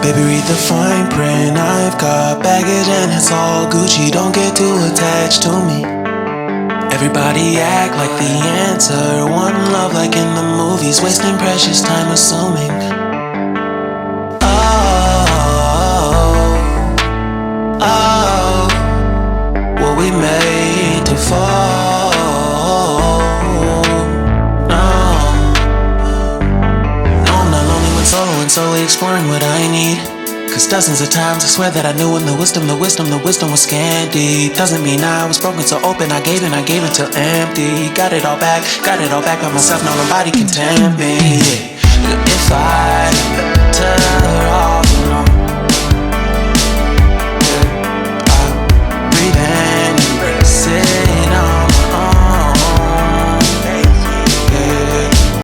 Baby, read the fine print. I've got baggage and it's all Gucci. Don't get too attached to me. Everybody act like the answer. One love like in the movies. Wasting precious time assuming. Were we made to fall? No, I'm not lonely when solo and solely exploring what I need. Cause dozens of times I swear that I knew when the wisdom was scanty. Doesn't mean I was broken so open, I gave until empty. Got it all back by myself, now nobody can tempt me. If I turn